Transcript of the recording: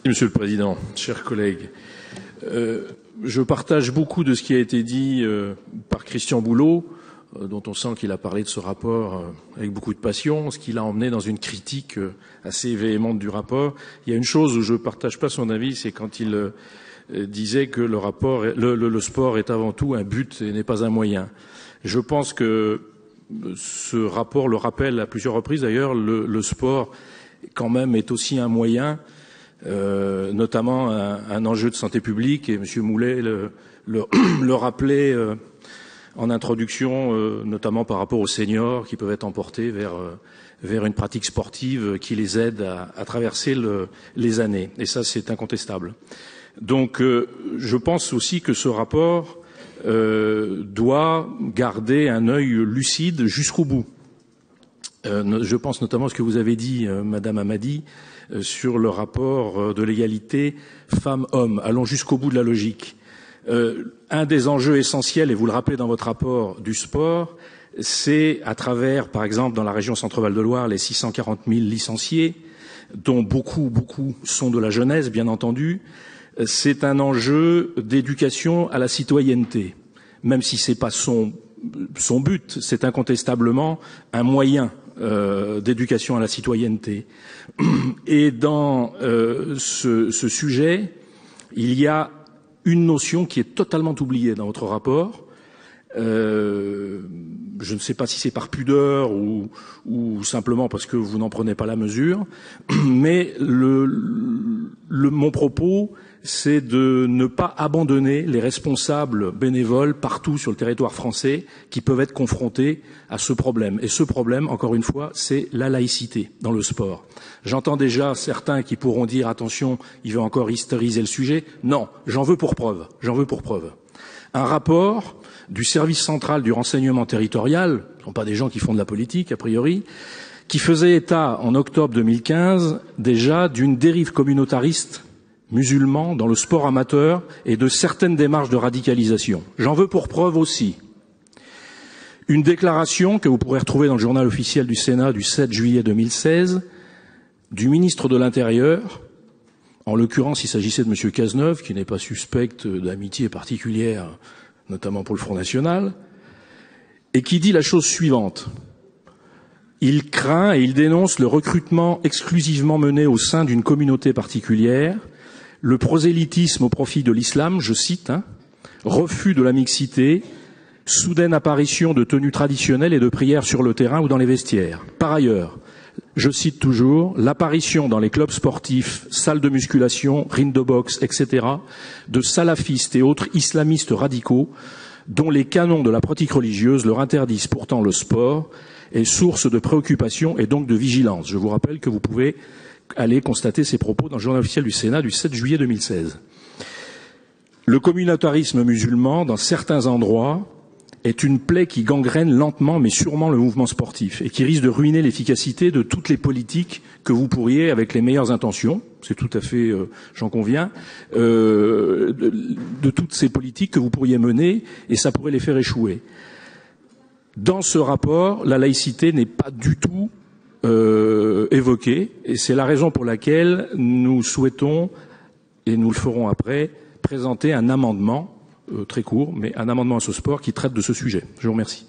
Monsieur le Président, chers collègues, je partage beaucoup de ce qui a été dit par Christian Bouleau, dont on sent qu'il a parlé de ce rapport avec beaucoup de passion, ce qui l'a emmené dans une critique assez véhémente du rapport. Il y a une chose où je ne partage pas son avis, c'est quand il disait que le sport est avant tout un but et n'est pas un moyen. Je pense que ce rapport le rappelle à plusieurs reprises. D'ailleurs, le sport, quand même, est aussi un moyen, notamment un enjeu de santé publique, et M. Moulet le rappelait en introduction, notamment par rapport aux seniors qui peuvent être emportés vers une pratique sportive qui les aide à traverser les années. Et ça, c'est incontestable. Donc, je pense aussi que ce rapport doit garder un œil lucide jusqu'au bout. Je pense notamment à ce que vous avez dit, Madame Hammadi, sur le rapport de l'égalité femmes-hommes. Allons jusqu'au bout de la logique. Un des enjeux essentiels, et vous le rappelez dans votre rapport, du sport, c'est à travers, par exemple, dans la région Centre-Val de Loire, les 640 000 licenciés, dont beaucoup sont de la jeunesse, bien entendu. C'est un enjeu d'éducation à la citoyenneté, même si c'est pas son but, c'est incontestablement un moyen d'éducation à la citoyenneté. Et dans ce sujet, il y a une notion qui est totalement oubliée dans votre rapport. Je ne sais pas si c'est par pudeur ou simplement parce que vous n'en prenez pas la mesure, mais mon propos, c'est de ne pas abandonner les responsables bénévoles partout sur le territoire français qui peuvent être confrontés à ce problème. Et ce problème, encore une fois, c'est la laïcité dans le sport. J'entends déjà certains qui pourront dire, attention, il veut encore hystériser le sujet. Non, j'en veux pour preuve. Un rapport du service central du renseignement territorial, ce ne sont pas des gens qui font de la politique, a priori, qui faisait état en octobre 2015 déjà d'une dérive communautariste musulman dans le sport amateur et de certaines démarches de radicalisation. J'en veux pour preuve aussi une déclaration que vous pourrez retrouver dans le journal officiel du Sénat du 7 juillet 2016 du ministre de l'Intérieur. En l'occurrence, il s'agissait de M. Cazeneuve, qui n'est pas suspect d'amitié particulière, notamment pour le Front National, et qui dit la chose suivante. Il craint et il dénonce le recrutement exclusivement mené au sein d'une communauté particulière, le prosélytisme au profit de l'islam, je cite, refus de la mixité, soudaine apparition de tenues traditionnelles et de prières sur le terrain ou dans les vestiaires. Par ailleurs, je cite toujours, l'apparition dans les clubs sportifs, salles de musculation, ring de boxe, etc., de salafistes et autres islamistes radicaux, dont les canons de la pratique religieuse leur interdisent pourtant le sport, est source de préoccupation et donc de vigilance. Je vous rappelle que vous pouvez aller constater ces propos dans le journal officiel du Sénat du 7 juillet 2016. Le communautarisme musulman, dans certains endroits, est une plaie qui gangrène lentement mais sûrement le mouvement sportif et qui risque de ruiner l'efficacité de toutes les politiques que vous pourriez, avec les meilleures intentions, c'est tout à fait, j'en conviens, de toutes ces politiques que vous pourriez mener, et ça pourrait les faire échouer. Dans ce rapport, la laïcité n'est pas du tout évoquée, et c'est la raison pour laquelle nous souhaitons, et nous le ferons après, présenter un amendement très court, mais un amendement à ce sport qui traite de ce sujet. Je vous remercie.